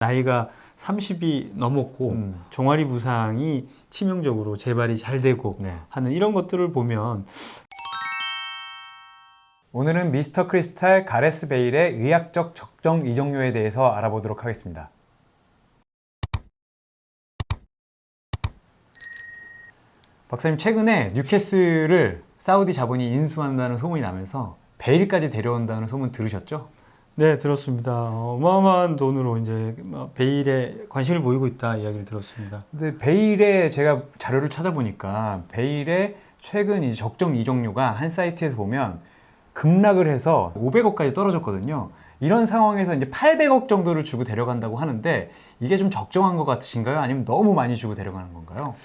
나이가 30이 넘었고 종아리 부상이 치명적으로 재발이 잘 되고 네. 하는 이런 것들을 보면 오늘은 미스터 크리스탈 가레스 베일의 의학적 적정 이적료에 대해서 알아보도록 하겠습니다. 박사님, 최근에 뉴캐슬을 사우디 자본이 인수한다는 소문이 나면서 베일까지 데려온다는 소문 들으셨죠? 네, 들었습니다. 어마어마한 돈으로 이제 베일에 관심을 보이고 있다 이야기를 들었습니다. 근데 베일의 제가 자료를 찾아보니까 베일의 최근 이제 적정 이적료가 한 사이트에서 보면 급락을 해서 500억까지 떨어졌거든요. 이런 상황에서 이제 800억 정도를 주고 데려간다고 하는데 이게 좀 적정한 것 같으신가요? 아니면 너무 많이 주고 데려가는 건가요?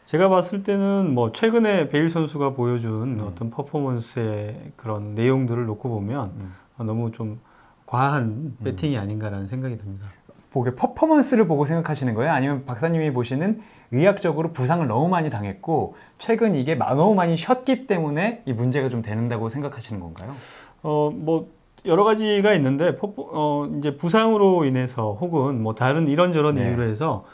제가 봤을 때는 뭐 최근에 베일 선수가 보여준 어떤 퍼포먼스의 그런 내용들을 놓고 보면 너무 좀 과한 배팅이 아닌가라는 생각이 듭니다. 보게 퍼포먼스를 보고 생각하시는 거예요? 아니면 박사님이 보시는 의학적으로 부상을 너무 많이 당했고 최근 이게 너무 많이 쉬었기 때문에 이 문제가 좀 되는다고 생각하시는 건가요? 뭐 여러 가지가 있는데 이제 부상으로 인해서 혹은 뭐 다른 이런저런 네. 이유로 해서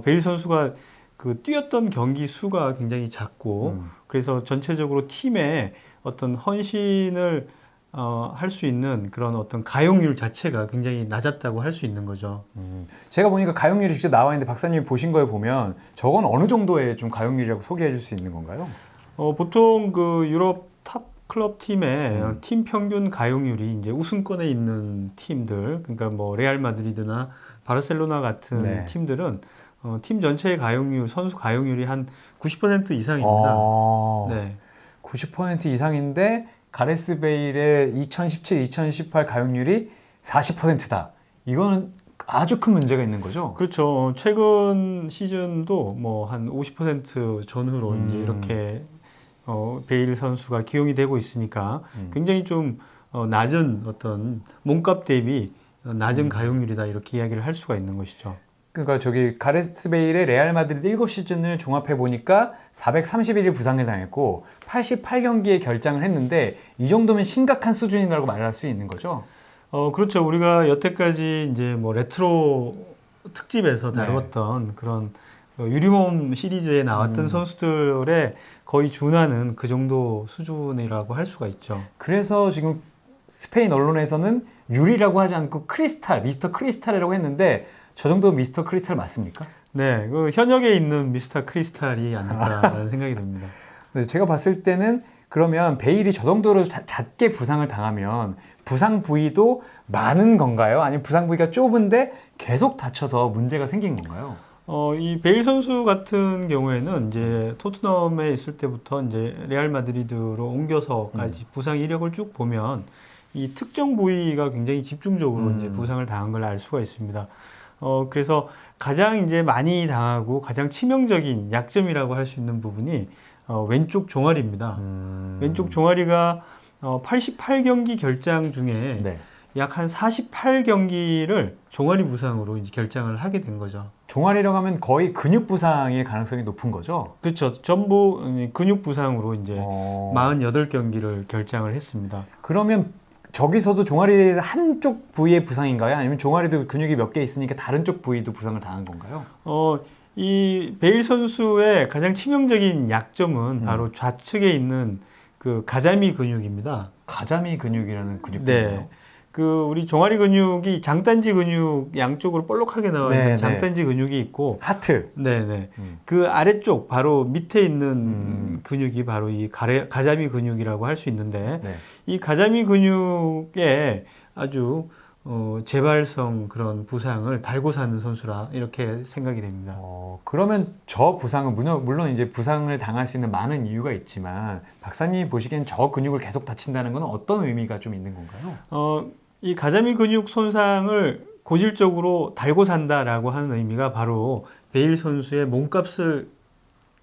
베일 선수가 그 뛰었던 경기 수가 굉장히 작고 그래서 전체적으로 팀의 어떤 헌신을 할 수 있는 그런 어떤 가용률 자체가 굉장히 낮았다고 할 수 있는 거죠. 제가 보니까 가용률이 직접 나와 있는데 박사님이 보신 거에 보면 저건 어느 정도의 좀 가용률이라고 소개해 줄 수 있는 건가요? 보통 그 유럽 탑 클럽 팀의 팀 평균 가용률이 이제 우승권에 있는 팀들, 그러니까 뭐 레알 마드리드나 바르셀로나 같은 네. 팀들은 팀 전체의 가용률, 선수 가용률이 한 90% 이상입니다. 네. 90% 이상인데 가레스 베일의 2017, 2018 가용률이 40%다. 이거는 아주 큰 문제가 있는 거죠? 그렇죠. 최근 시즌도 뭐 한 50% 전후로 이제 이렇게 베일 선수가 기용이 되고 있으니까 굉장히 좀 낮은 어떤 몸값 대비 낮은 가용률이다 이렇게 이야기를 할 수가 있는 것이죠. 그러니까 저기 가레스 베일의 레알 마드리드 7시즌을 종합해 보니까 431일 부상을 당했고 88경기에 결장을 했는데 이 정도면 심각한 수준이라고 말할 수 있는 거죠? 그렇죠. 우리가 여태까지 이제 뭐 레트로 특집에서 다루었던 그런 유리몸 시리즈에 나왔던 선수들의 거의 준하는 그 정도 수준이라고 할 수가 있죠. 그래서 지금 스페인 언론에서는 유리라고 하지 않고 크리스탈, 미스터 크리스탈이라고 했는데 저 정도 미스터 크리스탈 맞습니까? 네, 그 현역에 있는 미스터 크리스탈이 아닐까라는 생각이 듭니다. 네, 제가 봤을 때는 그러면 베일이 저 정도로 작게 부상을 당하면 부상 부위도 많은 건가요? 아니면 부상 부위가 좁은데 계속 다쳐서 문제가 생긴 건가요? 이 베일 선수 같은 경우에는 이제 토트넘에 있을 때부터 이제 레알 마드리드로 옮겨서까지 부상 이력을 쭉 보면 이 특정 부위가 굉장히 집중적으로 이제 부상을 당한 걸 알 수가 있습니다. 그래서 가장 이제 많이 당하고 가장 치명적인 약점이라고 할 수 있는 부분이 왼쪽 종아리입니다. 왼쪽 종아리가 88경기 결장 중에 네. 약 한 48경기를 종아리 부상으로 이제 결장을 하게 된 거죠. 종아리라고 하면 거의 근육 부상일 가능성이 높은 거죠? 그렇죠. 전부 근육 부상으로 이제 48경기를 결장을 했습니다. 그러면 저기서도 종아리 한쪽 부위의 부상인가요? 아니면 종아리도 근육이 몇 개 있으니까 다른 쪽 부위도 부상을 당한 건가요? 이 베일 선수의 가장 치명적인 약점은 바로 좌측에 있는 그 가자미 근육입니다. 가자미 근육이라는 근육이요. 네. 그 우리 종아리 근육이 장단지 근육 양쪽으로 볼록하게 나와 있는 네, 장단지 근육이 있고 하트. 네네. 그 아래쪽 바로 밑에 있는 근육이 바로 이 가자미 근육이라고 할 수 있는데 네. 이 가자미 근육에 아주 재발성 그런 부상을 달고 사는 선수라 이렇게 생각이 됩니다. 그러면 저 부상은 물론 이제 부상을 당할 수 있는 많은 이유가 있지만 박사님이 보시기엔 저 근육을 계속 다친다는 건 어떤 의미가 좀 있는 건가요? 이 가자미 근육 손상을 고질적으로 달고 산다라고 하는 의미가 바로 베일 선수의 몸값을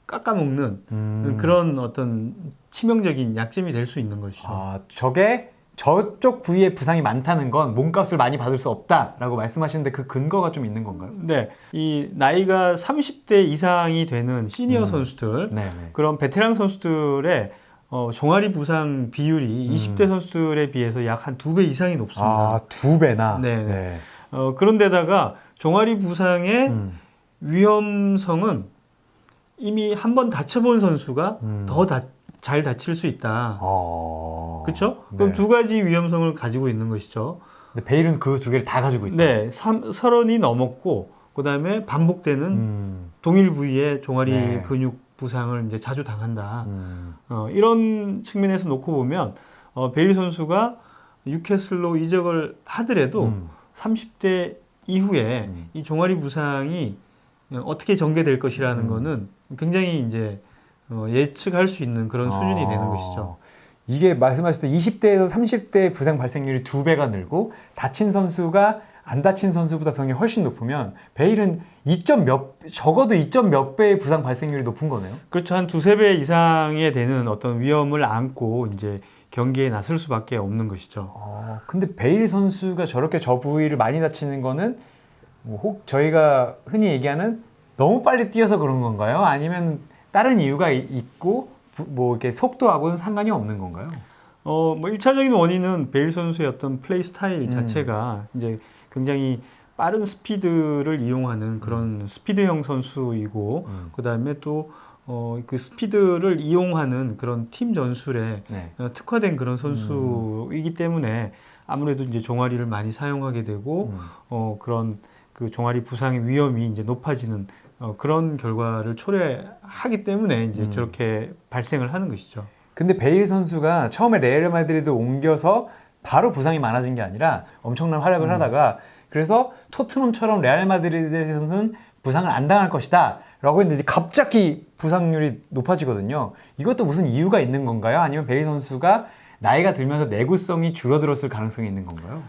깎아먹는 그런 어떤 치명적인 약점이 될 수 있는 것이죠. 저게 저쪽 부위에 부상이 많다는 건 몸값을 많이 받을 수 없다라고 말씀하시는데 그 근거가 좀 있는 건가요? 네, 이 나이가 30대 이상이 되는 시니어 선수들, 네네. 그런 베테랑 선수들의 종아리 부상 비율이 20대 선수들에 비해서 약 한 2배 이상이 높습니다. 2배나? 네네. 네. 그런데다가 종아리 부상의 위험성은 이미 한 번 다쳐본 선수가 더 잘 다칠 수 있다. 그렇죠? 그럼 네. 두 가지 위험성을 가지고 있는 것이죠. 근데 베일은 그 두 개를 다 가지고 있다. 네, 30이 넘었고 그다음에 반복되는 동일 부위의 종아리 네. 근육 부상을 이제 자주 당한다. 이런 측면에서 놓고 보면 베일 선수가 뉴캐슬로 이적을 하더라도 30대 이후에 이 종아리 부상이 어떻게 전개될 것이라는 거는 굉장히 이제 예측할 수 있는 그런 수준이 되는 것이죠. 이게 말씀하실 때 20대에서 30대 부상 발생률이 2배가 늘고 다친 선수가 안 다친 선수보다 부상률이 훨씬 높으면 베일은 적어도 2점 몇 배의 부상 발생률이 높은 거네요. 그렇죠. 한 두세 배 이상에 되는 어떤 위험을 안고 이제 경기에 나설 수밖에 없는 것이죠. 근데 베일 선수가 저렇게 저 부위를 많이 다치는 거는 혹 저희가 흔히 얘기하는 너무 빨리 뛰어서 그런 건가요? 아니면 다른 이유가 있고 뭐 이렇게 속도하고는 상관이 없는 건가요? 뭐 1차적인 원인은 베일 선수의 어떤 플레이 스타일 자체가 이제 굉장히 빠른 스피드를 이용하는 그런 스피드형 선수이고 그다음에 또 그 스피드를 이용하는 그런 팀 전술에 네. 특화된 그런 선수이기 때문에 아무래도 이제 종아리를 많이 사용하게 되고 그런 그 종아리 부상의 위험이 이제 높아지는 그런 결과를 초래하기 때문에 이제 저렇게 발생을 하는 것이죠. 근데 베일 선수가 처음에 레알 마드리드 옮겨서 바로 부상이 많아진 게 아니라 엄청난 활약을 하다가 그래서 토트넘처럼 레알 마드리드에서는 부상을 안 당할 것이다 라고 했는데 갑자기 부상률이 높아지거든요. 이것도 무슨 이유가 있는 건가요? 아니면 베일 선수가 나이가 들면서 내구성이 줄어들었을 가능성이 있는 건가요?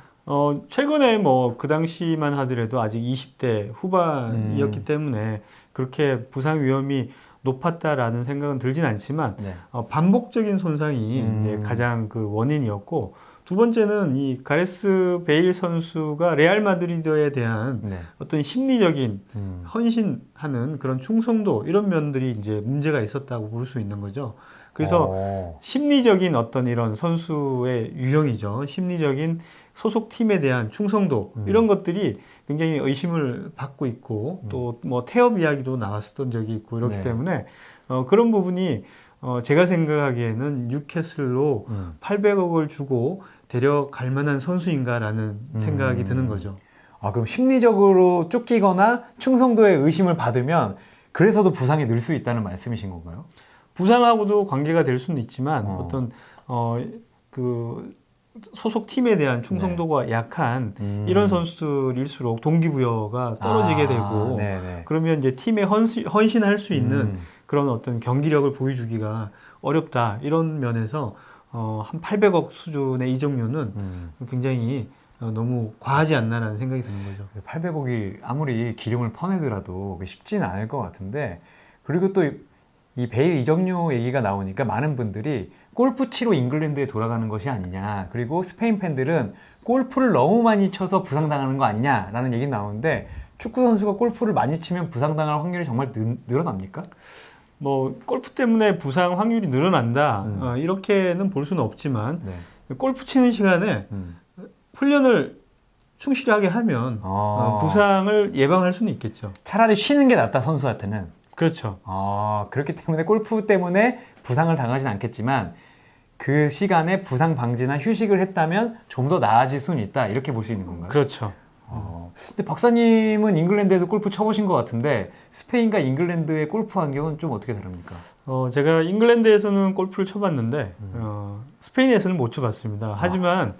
최근에 뭐 그 당시만 하더라도 아직 20대 후반이었기 때문에 그렇게 부상 위험이 높았다라는 생각은 들진 않지만 네. 반복적인 손상이 이제 가장 그 원인이었고 두 번째는 이 가레스 베일 선수가 레알 마드리드에 대한 네. 어떤 심리적인 헌신하는 그런 충성도 이런 면들이 이제 문제가 있었다고 볼 수 있는 거죠. 그래서 심리적인 어떤 이런 선수의 유형이죠. 심리적인 소속 팀에 대한 충성도 이런 것들이 굉장히 의심을 받고 있고 또 뭐 태업 이야기도 나왔었던 적이 있고 이렇기 네. 때문에 그런 부분이 제가 생각하기에는 뉴캐슬로 800억을 주고 데려갈 만한 선수인가라는 생각이 드는 거죠. 그럼 심리적으로 쫓기거나 충성도에 의심을 받으면 그래서도 부상이 늘 수 있다는 말씀이신 건가요? 부상하고도 관계가 될 수는 있지만 어떤 그 소속 팀에 대한 충성도가 약한 이런 선수들일수록 동기부여가 떨어지게 되고 네네. 그러면 이제 팀에 헌신할 수 있는 그런 어떤 경기력을 보여주기가 어렵다 이런 면에서 한 800억 수준의 이적료는 굉장히 너무 과하지 않나라는 생각이 드는 거죠. 800억이 아무리 기름을 퍼내더라도 쉽지는 않을 것 같은데 그리고 또 이 베일 이적료 얘기가 나오니까 많은 분들이 골프 치러 잉글랜드에 돌아가는 것이 아니냐 그리고 스페인 팬들은 골프를 너무 많이 쳐서 부상당하는 거 아니냐라는 얘기 나오는데 축구 선수가 골프를 많이 치면 부상당할 확률이 정말 늘어납니까? 뭐 골프 때문에 부상 확률이 늘어난다 이렇게는 볼 수는 없지만 네. 골프 치는 시간에 훈련을 충실하게 하면 부상을 예방할 수는 있겠죠. 차라리 쉬는 게 낫다 선수한테는. 그렇죠. 그렇기 때문에 골프 때문에 부상을 당하진 않겠지만 그 시간에 부상 방지나 휴식을 했다면 좀 더 나아질 수는 있다 이렇게 볼 수 있는 건가요? 그렇죠. 근데 박사님은 잉글랜드에도 골프 쳐보신 것 같은데 스페인과 잉글랜드의 골프 환경은 좀 어떻게 다릅니까? 제가 잉글랜드에서는 골프를 쳐봤는데 스페인에서는 못 쳐봤습니다. 하지만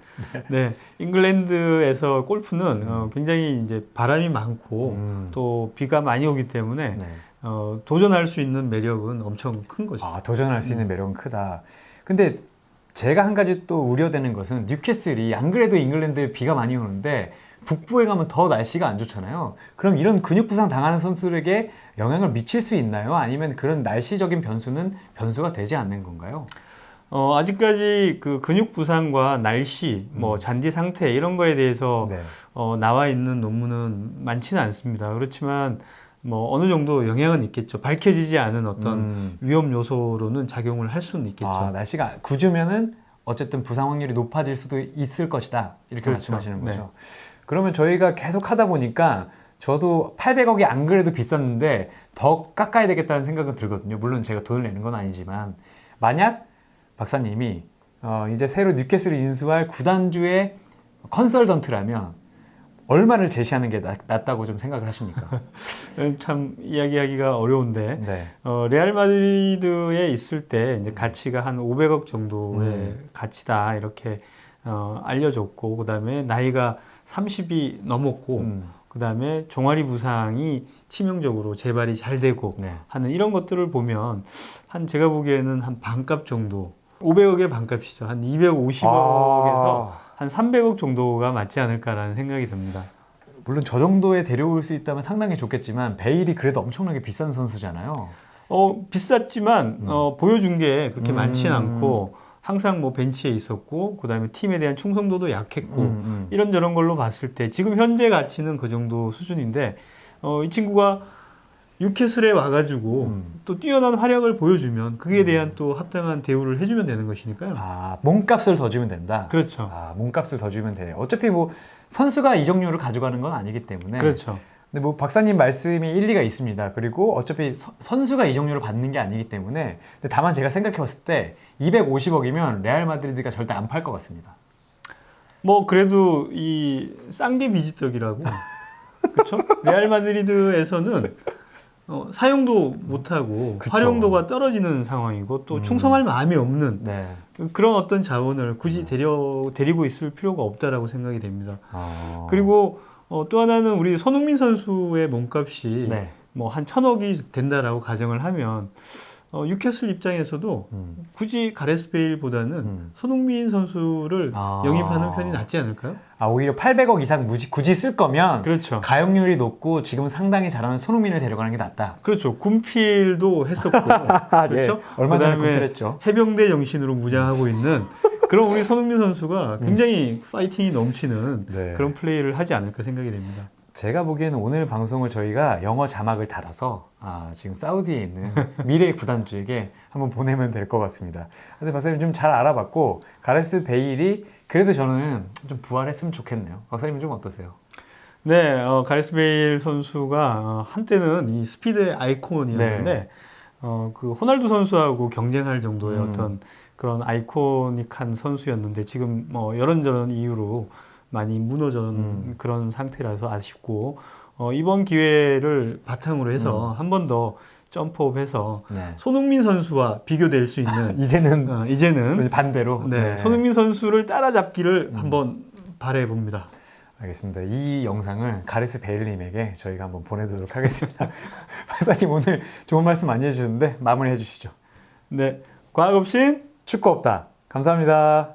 네, 잉글랜드에서 골프는 굉장히 이제 바람이 많고 또 비가 많이 오기 때문에 네. 도전할 수 있는 매력은 엄청 큰 거죠. 도전할 수 있는 매력은 크다. 근데 제가 한 가지 또 우려되는 것은 뉴캐슬이 안 그래도 잉글랜드에 비가 많이 오는데 북부에 가면 더 날씨가 안 좋잖아요. 그럼 이런 근육 부상 당하는 선수들에게 영향을 미칠 수 있나요? 아니면 그런 날씨적인 변수는 변수가 되지 않는 건가요? 아직까지 그 근육 부상과 날씨, 뭐 잔디 상태 이런 거에 대해서 네. 나와 있는 논문은 많지는 않습니다. 그렇지만 뭐 어느 정도 영향은 있겠죠. 밝혀지지 않은 어떤 위험 요소로는 작용을 할 수는 있겠죠. 날씨가 궂으면은 어쨌든 부상 확률이 높아질 수도 있을 것이다. 이렇게 그렇죠. 말씀하시는 거죠. 네. 그러면 저희가 계속 하다 보니까 저도 800억이 안 그래도 비쌌는데 더 깎아야 되겠다는 생각은 들거든요. 물론 제가 돈을 내는 건 아니지만 만약 박사님이 이제 새로 뉴캐슬을 인수할 구단주의 컨설턴트라면 얼마를 제시하는 게 낫다고 좀 생각을 하십니까? 참 이야기하기가 어려운데 네. 레알 마드리드에 있을 때 이제 가치가 한 500억 정도의 가치다 이렇게 알려졌고 그다음에 나이가 30이 넘었고 그다음에 종아리 부상이 치명적으로 재발이 잘 되고 네. 하는 이런 것들을 보면 한 제가 보기에는 한 반값 정도 500억의 반값이죠. 한 250억에서 한 300억 정도가 맞지 않을까라는 생각이 듭니다. 물론 저 정도에 데려올 수 있다면 상당히 좋겠지만 베일이 그래도 엄청나게 비싼 선수잖아요. 비쌌지만 보여준 게 그렇게 많지는 않고 항상 뭐 벤치에 있었고 그다음에 팀에 대한 충성도도 약했고 이런저런 걸로 봤을 때 지금 현재 가치는 그 정도 수준인데 이 친구가 뉴캐슬에 와가지고 또 뛰어난 활약을 보여주면 그에 대한 또 합당한 대우를 해주면 되는 것이니까요. 아, 몸값을 더 주면 된다. 그렇죠. 아, 몸값을 더 주면 돼요. 어차피 뭐 선수가 이적료를 가져가는 건 아니기 때문에. 그렇죠. 근데 뭐 박사님 말씀이 일리가 있습니다. 그리고 어차피 선수가 이적료를 받는 게 아니기 때문에. 근데 다만 제가 생각해봤을 때 250억이면 레알 마드리드가 절대 안 팔 것 같습니다. 뭐 그래도 이 쌍계 비지떡이라고 그렇죠? 레알 마드리드에서는 사용도 못하고 그쵸. 활용도가 떨어지는 상황이고 또 충성할 마음이 없는 네. 그런 어떤 자원을 굳이 데리고 있을 필요가 없다라고 생각이 됩니다. 그리고 그리고 또 하나는 우리 손흥민 선수의 몸값이 네. 뭐 한 1,000억이 된다라고 가정을 하면 뉴캐슬 입장에서도 굳이 가레스 베일보다는 손흥민 선수를 영입하는 편이 낫지 않을까요? 오히려 800억 이상 굳이 쓸 거면 그렇죠. 가용률이 높고 지금 상당히 잘하는 손흥민을 데려가는 게 낫다. 그렇죠. 군필도 했었고 그렇죠. 얼마 전에 그다음에 군필했죠. 해병대 정신으로 무장하고 있는 그런 우리 손흥민 선수가 굉장히 파이팅이 넘치는 네. 그런 플레이를 하지 않을까 생각이 됩니다. 제가 보기에는 오늘 방송을 저희가 영어 자막을 달아서 지금 사우디에 있는 미래 구단주에게 한번 보내면 될 것 같습니다. 근데 박사님 좀 잘 알아봤고 가레스 베일이 그래도 저는 좀 부활했으면 좋겠네요. 박사님 좀 어떠세요? 네, 가레스 베일 선수가 한때는 이 스피드의 아이콘이었는데 그 호날두 선수하고 경쟁할 정도의 어떤 그런 아이코닉한 선수였는데 지금 뭐 이런저런 이유로 많이 무너진 그런 상태라서 아쉽고 이번 기회를 바탕으로 해서 한 번 더 점프업해서 네. 손흥민 선수와 비교될 수 있는 이제는 반대로 네, 손흥민 선수를 따라잡기를 한번 바라봅니다. 알겠습니다. 이 영상을 가레스 베일님에게 저희가 한번 보내도록 하겠습니다. 박사님 오늘 좋은 말씀 많이 해주셨는데 마무리해 주시죠. 네, 과학 없인 축구 없다. 감사합니다.